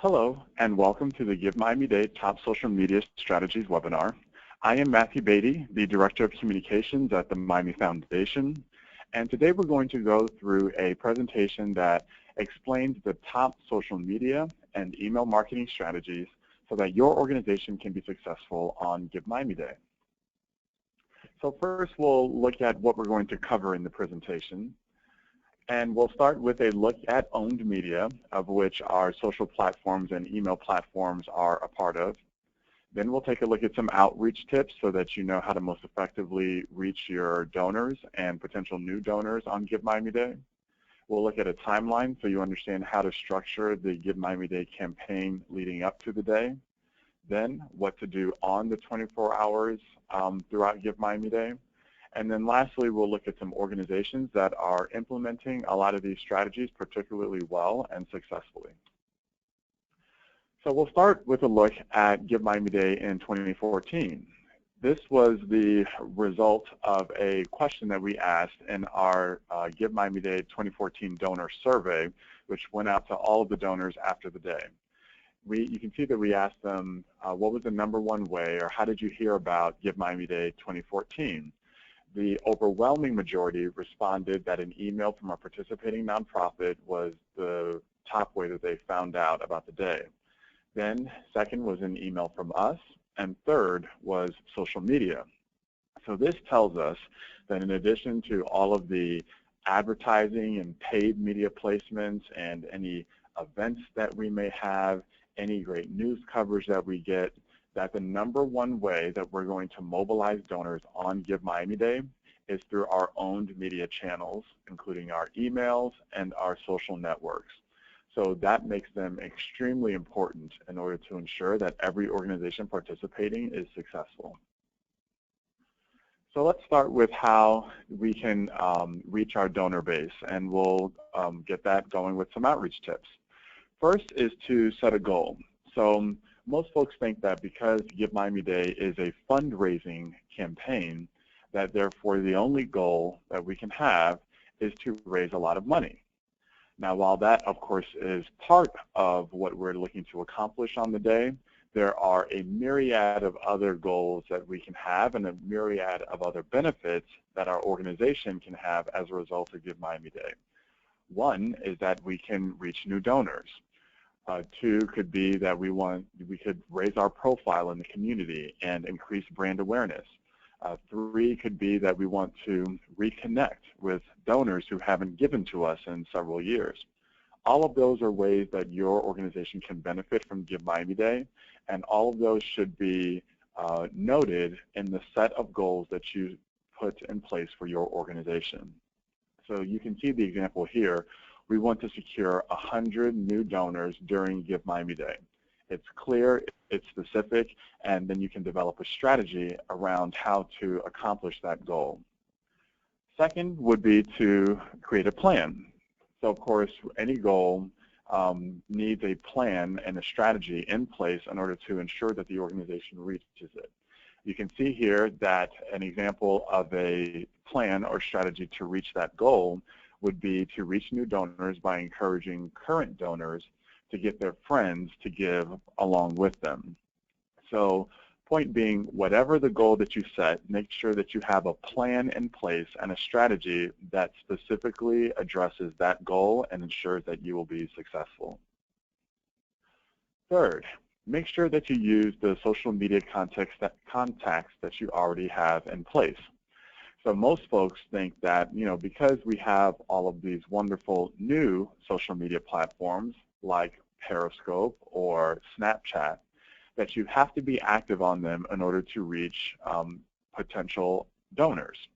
Hello, and welcome to the Give Miami-Dade Top Social Media Strategies webinar. I am Matthew Beatty, the Director of Communications at the Miami Foundation, and today we're going to go through a presentation that explains the top social media and email marketing strategies so that your organization can be successful on Give Miami-Day. So first we'll look at what we're going to cover in the presentation. And we'll start with a look at owned media, of which our social platforms and email platforms are a part of. Then we'll take a look at some outreach tips so that you know how to most effectively reach your donors and potential new donors on Give Miami-Day. We'll look at a timeline so you understand how to structure the Give Miami-Day campaign leading up to the day. Then what to do on the 24 hours throughout Give Miami-Day. And then lastly, we'll look at some organizations that are implementing a lot of these strategies particularly well and successfully. So we'll start with a look at Give Miami-Day in 2014. This was the result of a question that we asked in our Give Miami-Day 2014 donor survey, which went out to all of the donors after the day. You can see that we asked them, what was the #1 way, or how did you hear about Give Miami-Day 2014? The overwhelming majority responded that an email from a participating nonprofit was the top way that they found out about the day. Then second was an email from us, and third was social media. So this tells us that in addition to all of the advertising and paid media placements and any events that we may have, any great news coverage that we get, that the #1 way that we're going to mobilize donors on Give Miami-Day is through our owned media channels, including our emails and our social networks. So that makes them extremely important in order to ensure that every organization participating is successful. So let's start with how we can reach our donor base, and we'll get that going with some outreach tips. First is to set a goal. So most folks think that because Give Miami-Day is a fundraising campaign, that therefore the only goal that we can have is to raise a lot of money. Now, while that, of course, is part of what we're looking to accomplish on the day, there are a myriad of other goals that we can have and a myriad of other benefits that our organization can have as a result of Give Miami-Day. One is that we can reach new donors. Two could be that we could raise our profile in the community and increase brand awareness. Three could be that we want to reconnect with donors who haven't given to us in several years. All of those are ways that your organization can benefit from Give Miami-Day, and all of those should be noted in the set of goals that you put in place for your organization. So you can see the example here. We want to secure 100 new donors during Give Miami-Day. It's clear, it's specific, and then you can develop a strategy around how to accomplish that goal. Second would be to create a plan. So of course, any goal needs a plan and a strategy in place in order to ensure that the organization reaches it. You can see here that an example of a plan or strategy to reach that goal would be to reach new donors by encouraging current donors to get their friends to give along with them. So point being, whatever the goal that you set, make sure that you have a plan in place and a strategy that specifically addresses that goal and ensures that you will be successful. Third, make sure that you use the social media contacts that you already have in place. So most folks think that, because we have all of these wonderful new social media platforms like Periscope or Snapchat, that you have to be active on them in order to reach potential donors.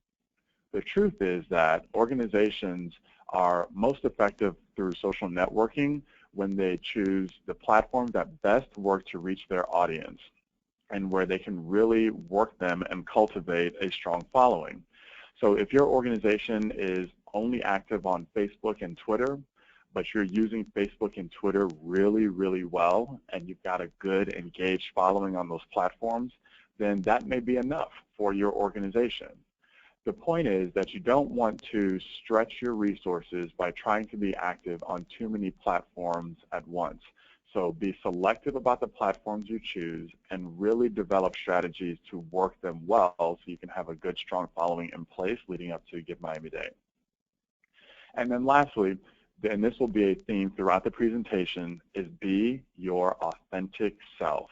The truth is that organizations are most effective through social networking when they choose the platforms that best work to reach their audience and where they can really work them and cultivate a strong following. So if your organization is only active on Facebook and Twitter, but you're using Facebook and Twitter really, really well, and you've got a good engaged following on those platforms, then that may be enough for your organization. The point is that you don't want to stretch your resources by trying to be active on too many platforms at once. So be selective about the platforms you choose and really develop strategies to work them well so you can have a good, strong following in place leading up to Give Miami Day. And then lastly, and this will be a theme throughout the presentation, is be your authentic self.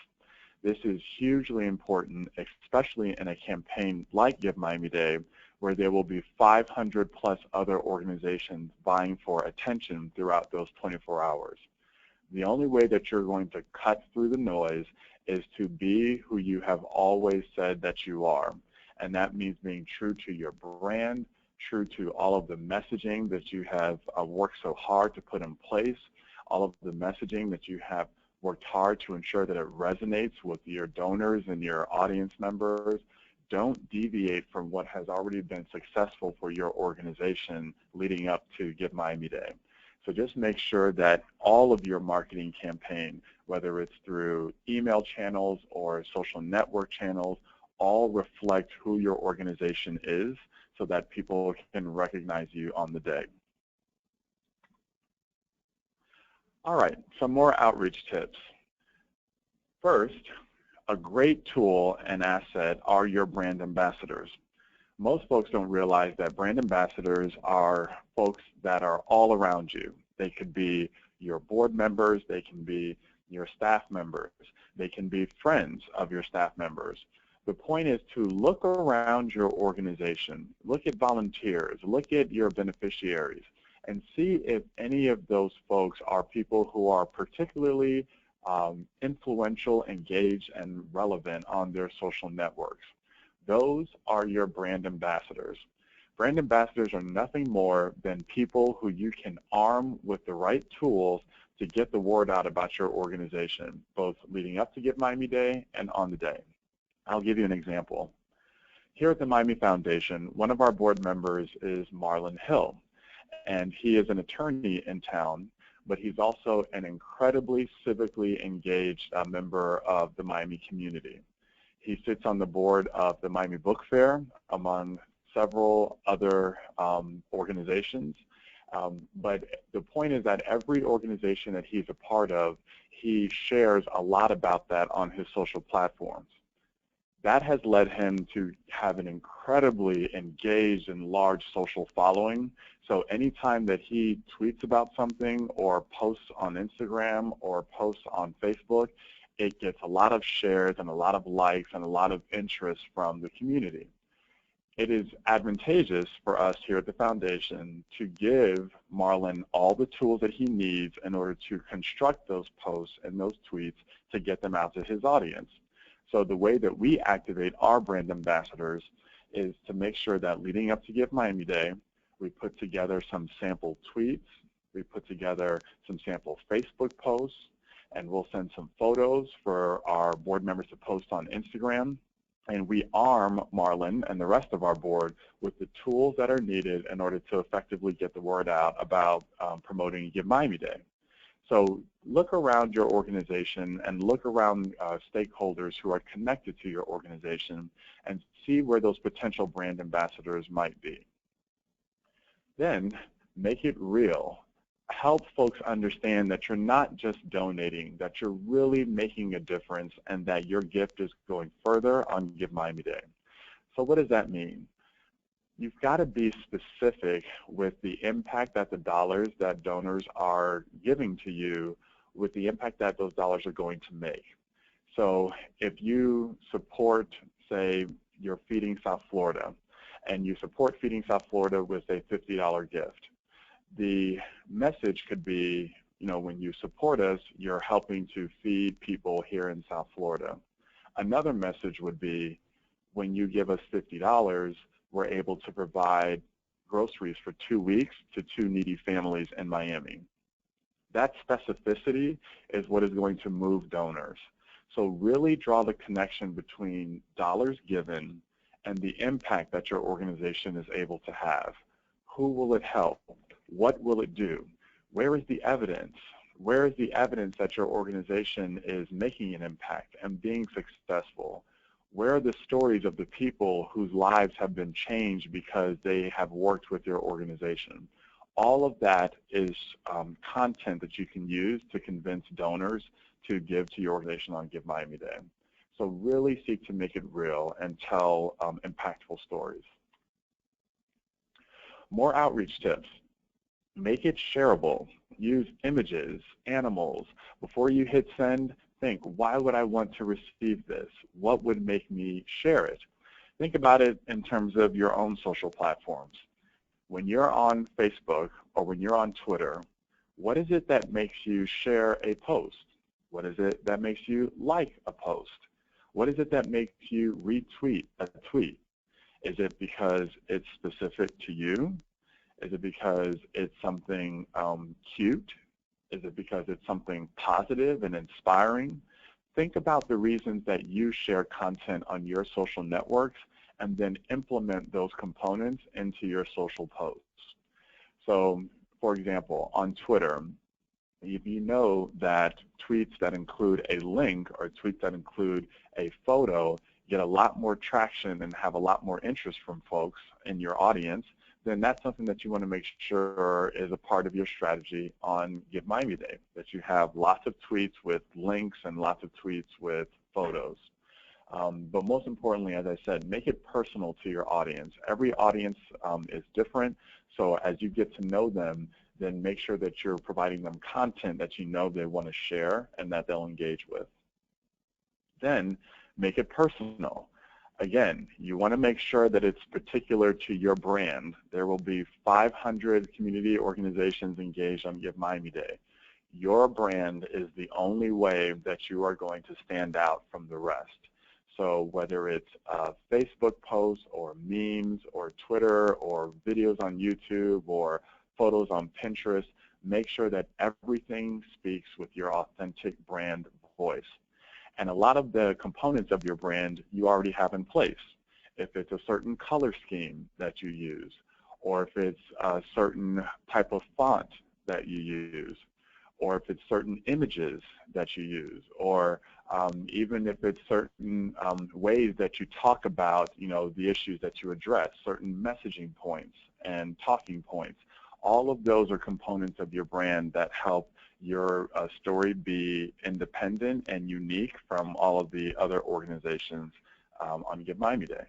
This is hugely important, especially in a campaign like Give Miami Day, where there will be 500 plus other organizations vying for attention throughout those 24 hours. The only way that you're going to cut through the noise is to be who you have always said that you are. And that means being true to your brand, true to all of the messaging that you have worked so hard to put in place, all of the messaging that you have worked hard to ensure that it resonates with your donors and your audience members. Don't deviate from what has already been successful for your organization leading up to Give Miami Day. So just make sure that all of your marketing campaign, whether it's through email channels or social network channels, all reflect who your organization is so that people can recognize you on the day. All right, some more outreach tips. First, a great tool and asset are your brand ambassadors. Most folks don't realize that brand ambassadors are folks that are all around you. They could be your board members, they can be your staff members, they can be friends of your staff members. The point is to look around your organization, look at volunteers, look at your beneficiaries, and see if any of those folks are people who are particularly influential, engaged, and relevant on their social networks. Those are your brand ambassadors. Brand ambassadors are nothing more than people who you can arm with the right tools to get the word out about your organization, both leading up to Give Miami Day and on the day. I'll give you an example. Here at the Miami Foundation, one of our board members is Marlon Hill, and he is an attorney in town, but he's also an incredibly civically engaged member of the Miami community. He sits on the board of the Miami Book Fair, among several other organizations. But the point is that every organization that he's a part of, he shares a lot about that on his social platforms. That has led him to have an incredibly engaged and large social following. So anytime that he tweets about something or posts on Instagram or posts on Facebook, it gets a lot of shares and a lot of likes and a lot of interest from the community. It is advantageous for us here at the Foundation to give Marlon all the tools that he needs in order to construct those posts and those tweets to get them out to his audience. So the way that we activate our brand ambassadors is to make sure that leading up to Give Miami Day, we put together some sample tweets, we put together some sample Facebook posts, and we'll send some photos for our board members to post on Instagram. And we arm Marlon and the rest of our board with the tools that are needed in order to effectively get the word out about promoting Give Miami Day. So look around your organization and look around stakeholders who are connected to your organization and see where those potential brand ambassadors might be. Then make it real. Help folks understand that you're not just donating, that you're really making a difference and that your gift is going further on Give Miami Day. So what does that mean? You've got to be specific with the impact that the dollars that donors are giving to you, with the impact that those dollars are going to make. So if you support, say, you're Feeding South Florida, and you support Feeding South Florida with a $50 gift, the message could be, you know, when you support us, you're helping to feed people here in South Florida. Another message would be, when you give us $50, we're able to provide groceries for 2 weeks to 2 needy families in Miami. That specificity is what is going to move donors. So really draw the connection between dollars given and the impact that your organization is able to have. Who will it help? What will it do? Where is the evidence? Where is the evidence that your organization is making an impact and being successful? Where are the stories of the people whose lives have been changed because they have worked with your organization? All of that is content that you can use to convince donors to give to your organization on Give Miami Day. So really seek to make it real and tell impactful stories. More outreach tips. Make it shareable. Use images, animals. Before you hit send, think, why would I want to receive this? What would make me share it? Think about it in terms of your own social platforms. When you're on Facebook or when you're on Twitter, what is it that makes you share a post? What is it that makes you like a post? What is it that makes you retweet a tweet? Is it because it's specific to you? Is it because it's something cute? Is it because it's something positive and inspiring? Think about the reasons that you share content on your social networks and then implement those components into your social posts. So, for example, on Twitter, if you know that tweets that include a link or tweets that include a photo get a lot more traction and have a lot more interest from folks in your audience, then that's something that you want to make sure is a part of your strategy on Give Miami Day, that you have lots of tweets with links and lots of tweets with photos. But most importantly, as I said, make it personal to your audience. Every audience is different, so as you get to know them, then make sure that you're providing them content that you know they want to share and that they'll engage with. Then make it personal. Again, you want to make sure that it's particular to your brand. There will be 500 community organizations engaged on Give Miami Day. Your brand is the only way that you are going to stand out from the rest. So whether it's Facebook posts or memes or Twitter or videos on YouTube or photos on Pinterest, make sure that everything speaks with your authentic brand voice. And a lot of the components of your brand you already have in place. If it's a certain color scheme that you use, or if it's a certain type of font that you use, or if it's certain images that you use, or even if it's certain ways that you talk about, the issues that you address, certain messaging points and talking points. All of those are components of your brand that help your story be independent and unique from all of the other organizations on Give Miami Day.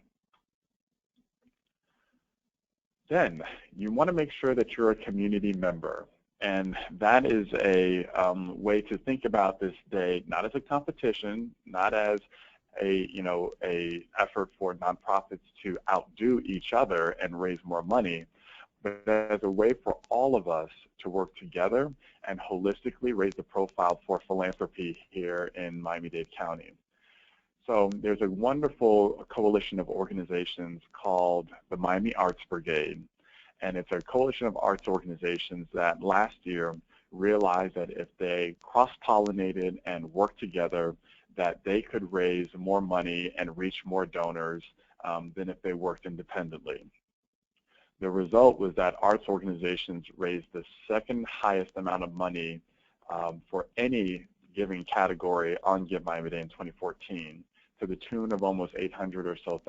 Then you want to make sure that you're a community member. And that is a way to think about this day, not as a competition, not as a effort for nonprofits to outdo each other and raise more money, but as a way for all of us to work together and holistically raise the profile for philanthropy here in Miami-Dade County. So there's a wonderful coalition of organizations called the Miami Arts Brigade, and it's a coalition of arts organizations that last year realized that if they cross-pollinated and worked together, that they could raise more money and reach more donors than if they worked independently. The result was that arts organizations raised the second highest amount of money for any giving category on Give Miami Day in 2014, to the tune of almost $800,000 or so.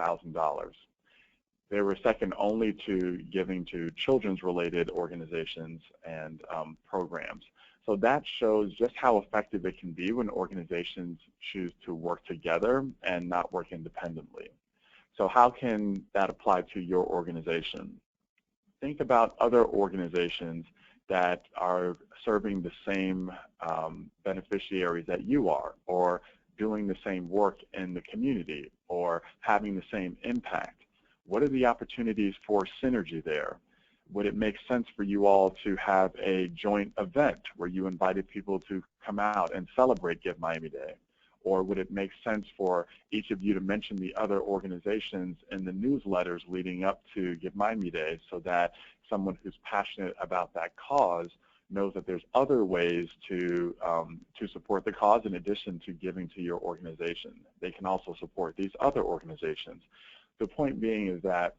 They were second only to giving to children's-related organizations and programs. So that shows just how effective it can be when organizations choose to work together and not work independently. So how can that apply to your organization? Think about other organizations that are serving the same beneficiaries that you are, or doing the same work in the community, or having the same impact. What are the opportunities for synergy there? Would it make sense for you all to have a joint event where you invited people to come out and celebrate Give Miami Day? Or would it make sense for each of you to mention the other organizations in the newsletters leading up to Give Miami Day, so that someone who's passionate about that cause knows that there's other ways to support the cause in addition to giving to your organization? They can also support these other organizations. The point being is that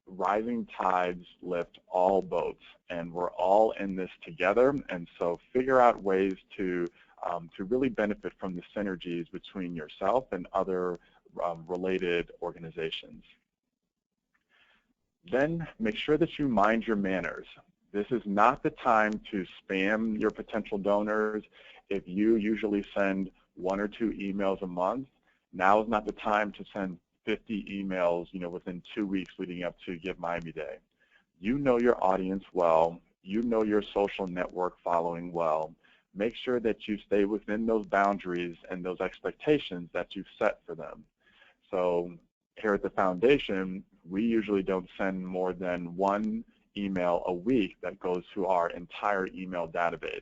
rising tides lift all boats, and we're all in this together, and so figure out ways to really benefit from the synergies between yourself and other related organizations. Then make sure that you mind your manners. This is not the time to spam your potential donors. If you usually send 1 or 2 emails a month, now is not the time to send 50 emails, within 2 weeks leading up to Give Miami Day. You know your audience well. You know your social network following well. Make sure that you stay within those boundaries and those expectations that you've set for them. So here at the foundation, we usually don't send more than 1 email a week that goes to our entire email database.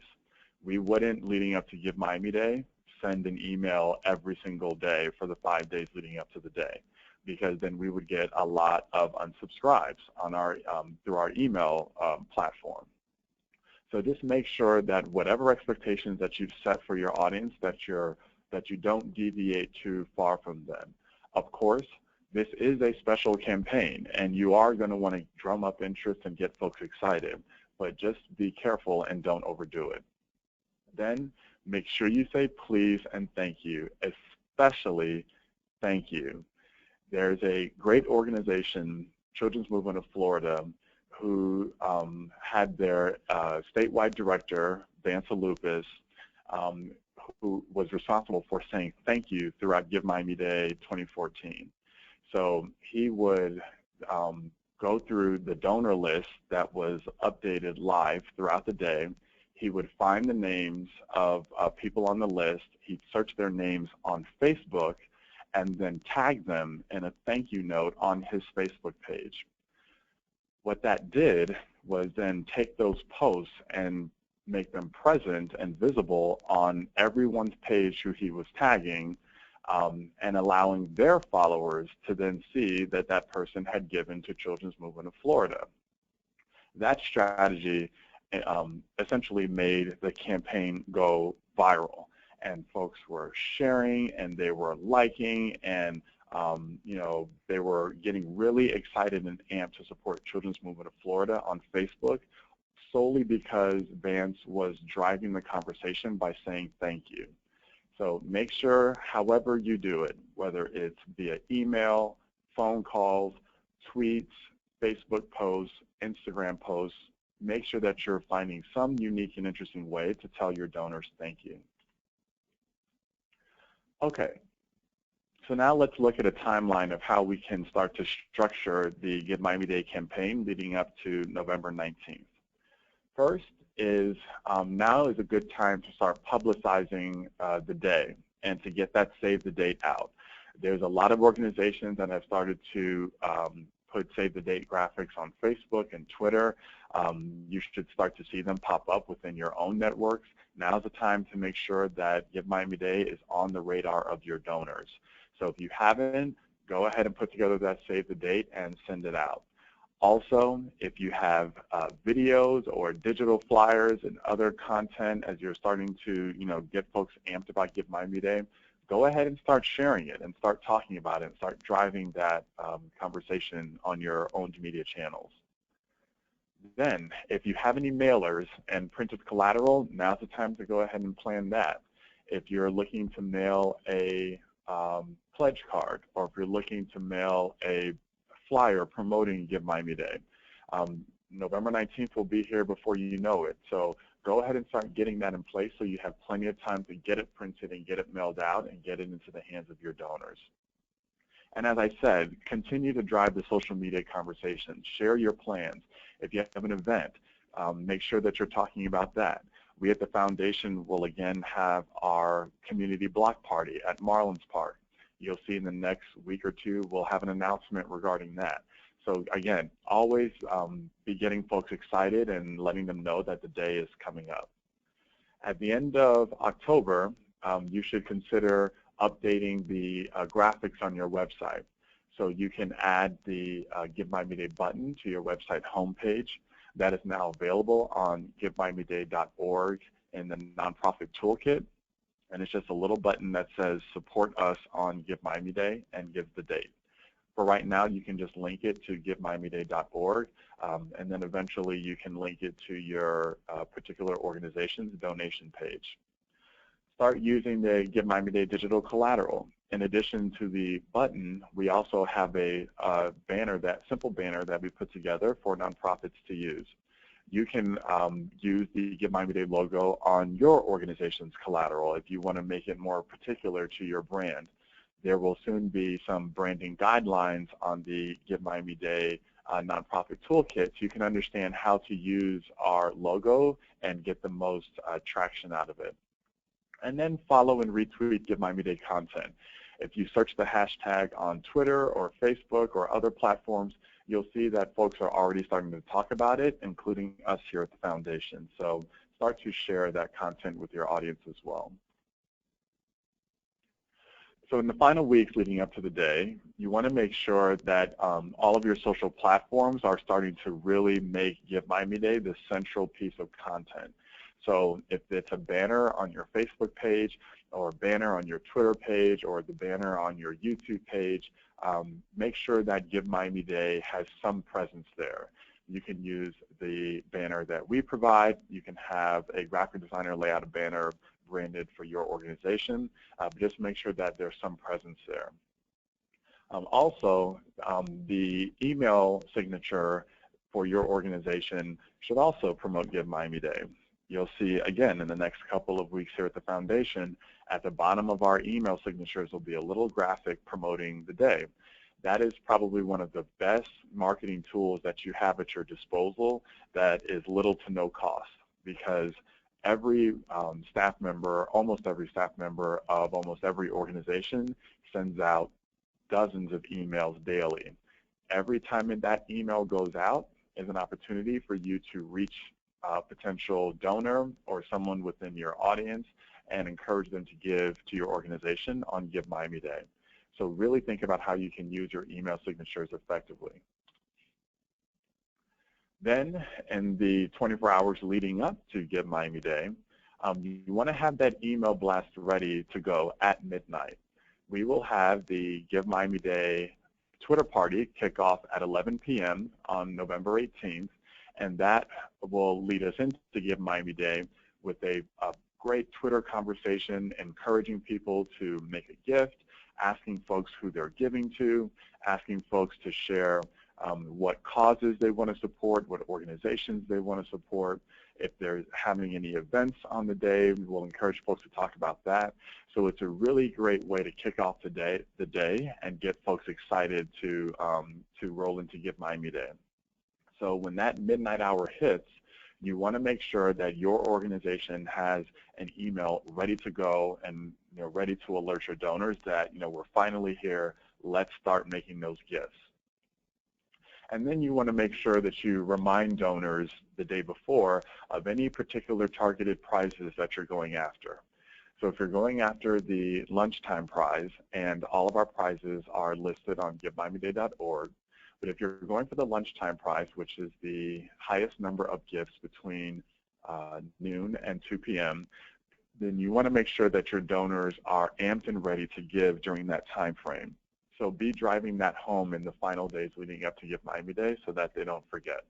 We wouldn't, leading up to Give Miami Day, send an email every single day for the 5 days leading up to the day, because then we would get a lot of unsubscribes on our through our email platform. So just make sure that whatever expectations that you've set for your audience, that you don't deviate too far from them. Of course, this is a special campaign, and you are going to want to drum up interest and get folks excited, but just be careful and don't overdo it. Then make sure you say please and thank you, especially thank you. There's a great organization, Children's Movement of Florida, who had their statewide director, Vance Lupus, who was responsible for saying thank you throughout Give Miami Day 2014. So he would go through the donor list that was updated live throughout the day. He would find the names of people on the list. He'd search their names on Facebook and then tag them in a thank you note on his Facebook page. What that did was then take those posts and make them present and visible on everyone's page who he was tagging, and allowing their followers to then see that that person had given to Children's Movement of Florida. That strategy essentially made the campaign go viral, and folks were sharing and they were liking, and they were getting really excited and amped to support Children's Movement of Florida on Facebook, solely because Vance was driving the conversation by saying thank you. So make sure, however you do it, whether it's via email, phone calls, tweets, Facebook posts, Instagram posts, make sure that you're finding some unique and interesting way to tell your donors thank you. Okay, so now let's look at a timeline of how we can start to structure the Give Miami Day campaign leading up to November 19th. First is now is a good time to start publicizing the day and to get that save the date out. There's a lot of organizations that have started to put save the date graphics on Facebook and Twitter. You should start to see them pop up within your own networks. Now's the time to make sure that Give Miami Day is on the radar of your donors. So if you haven't, go ahead and put together that save the date and send it out. Also, if you have videos or digital flyers and other content as you're starting to get folks amped about Give Miami Day, go ahead and start sharing it and start talking about it and start driving that conversation on your owned media channels. Then, if you have any mailers and printed collateral, now's the time to go ahead and plan that. If you're looking to mail a pledge card, or if you're looking to mail a flyer promoting Give Miami Day, November 19th will be here before you know it. So go ahead and start getting that in place so you have plenty of time to get it printed and get it mailed out and get it into the hands of your donors. And as I said, continue to drive the social media conversation. Share your plans. If you have an event, make sure that you're talking about that. We at the foundation will again have our community block party at Marlins Park. You'll see in the next week or two, we'll have an announcement regarding that. So again, always be getting folks excited and letting them know that the day is coming up. At the end of October, you should consider updating the graphics on your website. So you can add the Give Miami Day button to your website homepage. That is now available on givemiamiday.org in the nonprofit toolkit. And it's just a little button that says support us on Give Miami Day and give the date. For right now, you can just link it to givemiamiday.org, and then eventually you can link it to your particular organization's donation page. Start using the Give Miami Day digital collateral. In addition to the button, we also have a banner, that simple banner that we put together for nonprofits to use. you can use the Give Miami Day logo on your organization's collateral if you want to make it more particular to your brand. There will soon be some branding guidelines on the Give Miami Day nonprofit toolkit, so you can understand how to use our logo and get the most traction out of it. And then follow and retweet Give Miami Day content. If you search the hashtag on Twitter or Facebook or other platforms, you'll see that folks are already starting to talk about it, including us here at the foundation. So start to share that content with your audience as well. So in the final weeks leading up to the day, you want to make sure that all of your social platforms are starting to really make Give Miami Day the central piece of content. So if it's a banner on your Facebook page or a banner on your Twitter page or the banner on your YouTube page, make sure that Give Miami Day has some presence there. You can use the banner that we provide. You can have a graphic designer lay out a banner branded for your organization, but just make sure that there's some presence there. Also, the email signature for your organization should also promote Give Miami Day. You'll see, again, in the next couple of weeks here at the foundation, at the bottom of our email signatures will be a little graphic promoting the day. That is probably one of the best marketing tools that you have at your disposal that is little to no cost, because every staff member, almost every staff member of almost every organization sends out dozens of emails daily. Every time that email goes out is an opportunity for you to reach a potential donor or someone within your audience and encourage them to give to your organization on Give Miami Day. So really think about how you can use your email signatures effectively. Then, in the 24 hours leading up to Give Miami Day, you want to have that email blast ready to go at midnight. We will have the Give Miami Day Twitter party kick off at 11 p.m. on November 18th, and that will lead us into Give Miami Day with a great Twitter conversation, encouraging people to make a gift, asking folks who they're giving to, asking folks to share what causes they want to support, what organizations they want to support. If they're having any events on the day, we will encourage folks to talk about that. So it's a really great way to kick off the day and get folks excited to roll into Give Miami Day. So when that midnight hour hits, you want to make sure that your organization has an email ready to go and ready to alert your donors that we're finally here. Let's start making those gifts. And then you want to make sure that you remind donors the day before of any particular targeted prizes that you're going after. So if you're going after the lunchtime prize, and all of our prizes are listed on givemiamiday.org, but if you're going for the lunchtime prize, which is the highest number of gifts between noon and 2 p.m., then you want to make sure that your donors are amped and ready to give during that time frame. So be driving that home in the final days leading up to Give Miami Day so that they don't forget.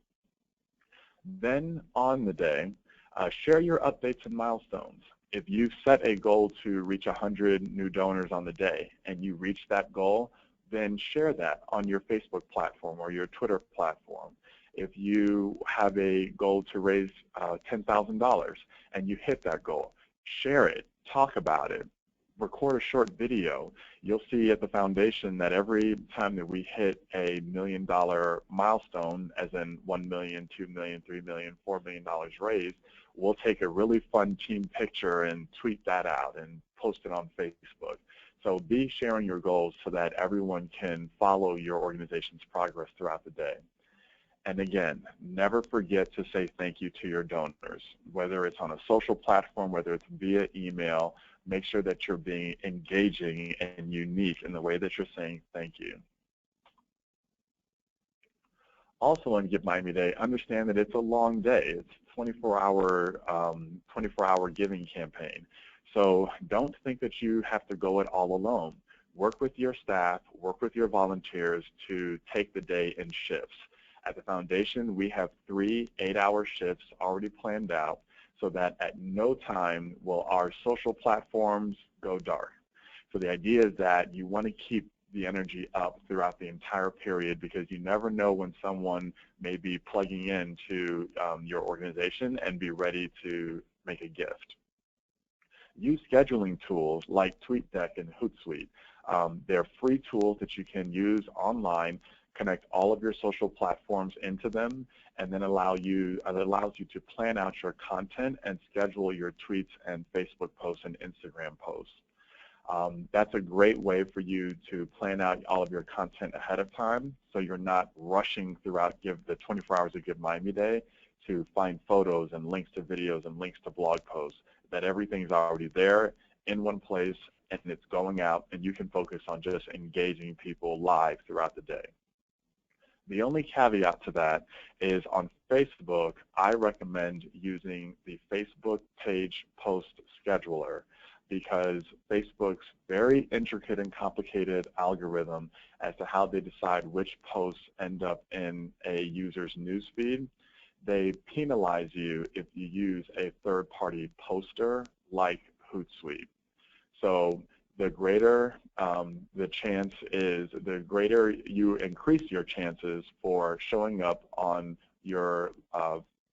Then on the day, share your updates and milestones. If you've set a goal to reach 100 new donors on the day and you reach that goal, then share that on your Facebook platform or your Twitter platform. If you have a goal to raise $10,000 and you hit that goal, share it, talk about it, record a short video. You'll see at the foundation that every time that we hit a $1 million milestone, as in $1 million, $2 million, $3 million, $4 million raised, we'll take a really fun team picture and tweet that out and post it on Facebook. So be sharing your goals so that everyone can follow your organization's progress throughout the day. And again, never forget to say thank you to your donors, whether it's on a social platform, whether it's via email. Make sure that you're being engaging and unique in the way that you're saying thank you. Also on Give Miami Day, understand that it's a long day. It's a 24-hour giving campaign. So don't think that you have to go it all alone. Work with your staff, work with your volunteers to take the day in shifts. At the foundation, we have 3 8-hour shifts already planned out so that at no time will our social platforms go dark. So the idea is that you want to keep the energy up throughout the entire period, because you never know when someone may be plugging into your organization and be ready to make a gift. Use scheduling tools like TweetDeck and Hootsuite. They're free tools that you can use online, connect all of your social platforms into them, and then it allows you to plan out your content and schedule your tweets and Facebook posts and Instagram posts. That's a great way for you to plan out all of your content ahead of time, so you're not rushing throughout the 24 hours of Give Miami Day to find photos and links to videos and links to blog posts. That everything's already there in one place and it's going out, and you can focus on just engaging people live throughout the day. The only caveat to that is on Facebook, I recommend using the Facebook page post scheduler, because Facebook's very intricate and complicated algorithm as to how they decide which posts end up in a user's newsfeed, they penalize you if you use a third-party poster like Hootsuite. So the greater the chance is, the greater you increase your chances for showing up on your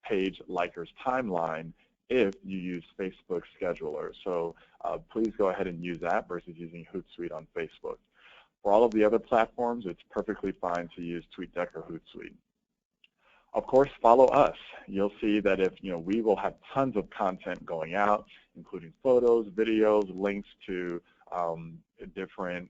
page liker's timeline if you use Facebook Scheduler. So please go ahead and use that versus using Hootsuite on Facebook. For all of the other platforms, it's perfectly fine to use TweetDeck or Hootsuite. Of course, follow us. You'll see that we will have tons of content going out, including photos, videos, links to different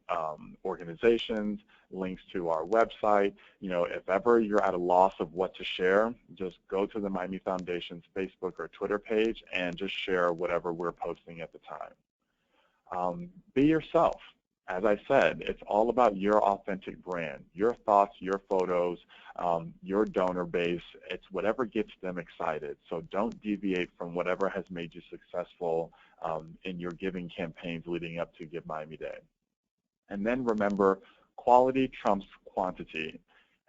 organizations, links to our website. If ever you're at a loss of what to share, just go to the Miami Foundation's Facebook or Twitter page and just share whatever we're posting at the time. Be yourself. As I said, it's all about your authentic brand, your thoughts, your photos, your donor base. It's whatever gets them excited. So don't deviate from whatever has made you successful in your giving campaigns leading up to Give Miami Day. And then remember, quality trumps quantity.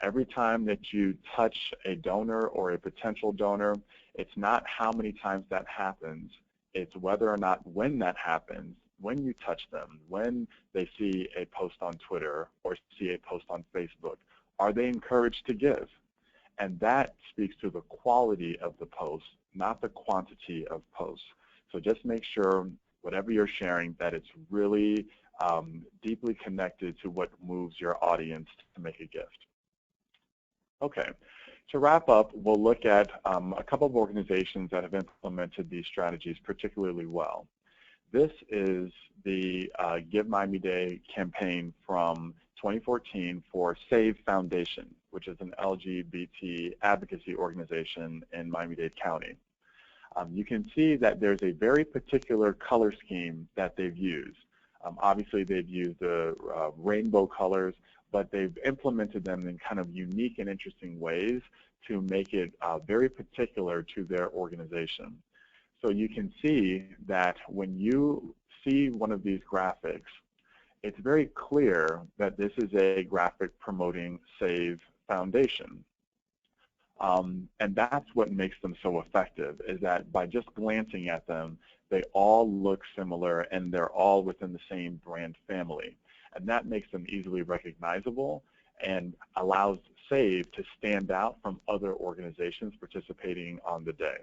Every time that you touch a donor or a potential donor, it's not how many times that happens. It's whether or not when that happens, when you touch them, when they see a post on Twitter or see a post on Facebook, are they encouraged to give? And that speaks to the quality of the post, not the quantity of posts. So just make sure whatever you're sharing that it's really deeply connected to what moves your audience to make a gift. Okay, to wrap up, we'll look at a couple of organizations that have implemented these strategies particularly well. This is the Give Miami Day campaign from 2014 for Save Foundation, which is an LGBT advocacy organization in Miami-Dade County. You can see that there's a very particular color scheme that they've used. Obviously, they've used the rainbow colors, but they've implemented them in kind of unique and interesting ways to make it very particular to their organization. So you can see that when you see one of these graphics, it's very clear that this is a graphic promoting Save Foundation. And that's what makes them so effective, is that by just glancing at them, they all look similar and they're all within the same brand family. And that makes them easily recognizable and allows Save to stand out from other organizations participating on the day.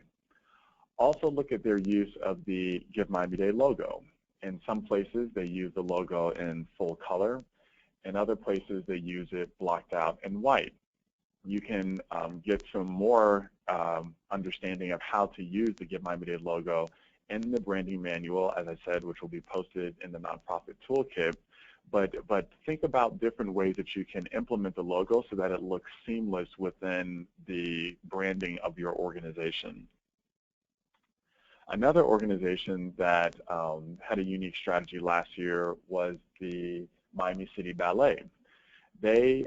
Also look at their use of the Give Miami Day logo. In some places, they use the logo in full color. In other places, they use it blocked out in white. You can get some more understanding of how to use the Give Miami Day logo in the branding manual, as I said, which will be posted in the nonprofit toolkit. But think about different ways that you can implement the logo so that it looks seamless within the branding of your organization. Another organization that had a unique strategy last year was the Miami City Ballet. They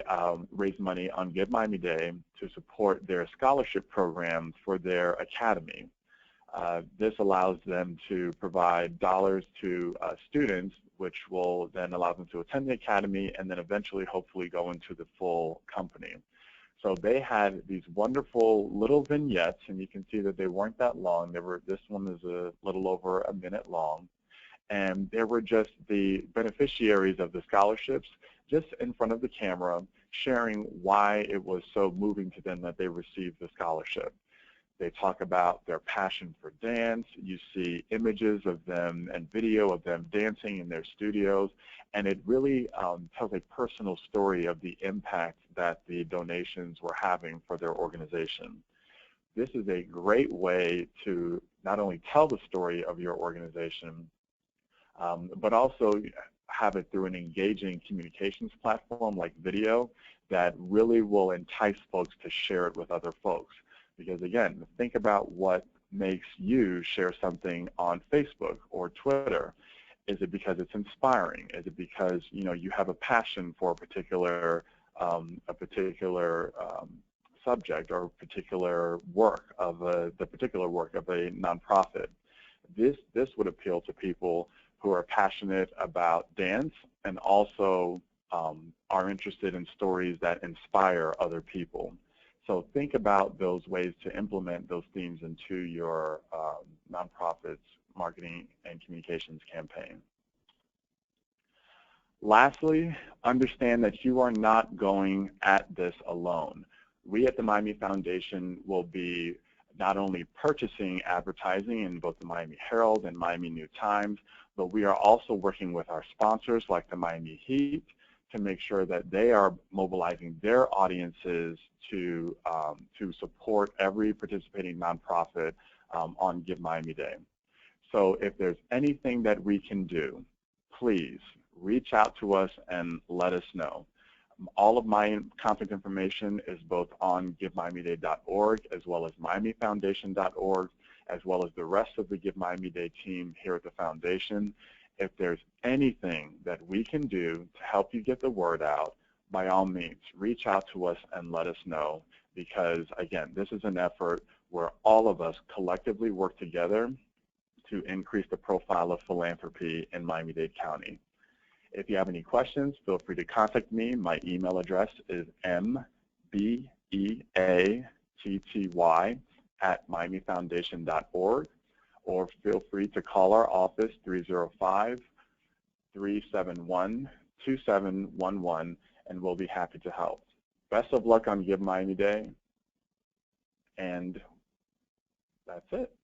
raised money on Give Miami Day to support their scholarship program for their academy. This allows them to provide dollars to students, which will then allow them to attend the academy and then eventually hopefully go into the full company. So they had these wonderful little vignettes, and you can see that they weren't that long. This one is a little over a minute long. and there were just the beneficiaries of the scholarships just in front of the camera sharing why it was so moving to them that they received the scholarship. They talk about their passion for dance. You see images of them and video of them dancing in their studios, and it really tells a personal story of the impact that the donations were having for their organization. This is a great way to not only tell the story of your organization, but also have it through an engaging communications platform like video that really will entice folks to share it with other folks. Because again, think about what makes you share something on Facebook or Twitter. Is it because it's inspiring? Is it because you have a passion for a particular subject or particular work of the particular work of a nonprofit? This would appeal to people who are passionate about dance and also are interested in stories that inspire other people. So think about those ways to implement those themes into your nonprofit's marketing and communications campaign. Lastly, understand that you are not going at this alone. We at the Miami Foundation will be not only purchasing advertising in both the Miami Herald and Miami New Times, but we are also working with our sponsors like the Miami Heat to make sure that they are mobilizing their audiences to support every participating nonprofit on Give Miami Day. So if there's anything that we can do, please reach out to us and let us know. All of my contact information is both on givemiamiday.org as well as miamifoundation.org, as well as the rest of the Give Miami Day team here at the foundation. If there's anything that we can do to help you get the word out, by all means, reach out to us and let us know, because again, this is an effort where all of us collectively work together to increase the profile of philanthropy in Miami-Dade County. If you have any questions, feel free to contact me. My email address is mbeatty@miamifoundation.org, or feel free to call our office 305-371-2711, and we'll be happy to help. Best of luck on Give Miami Day, and that's it.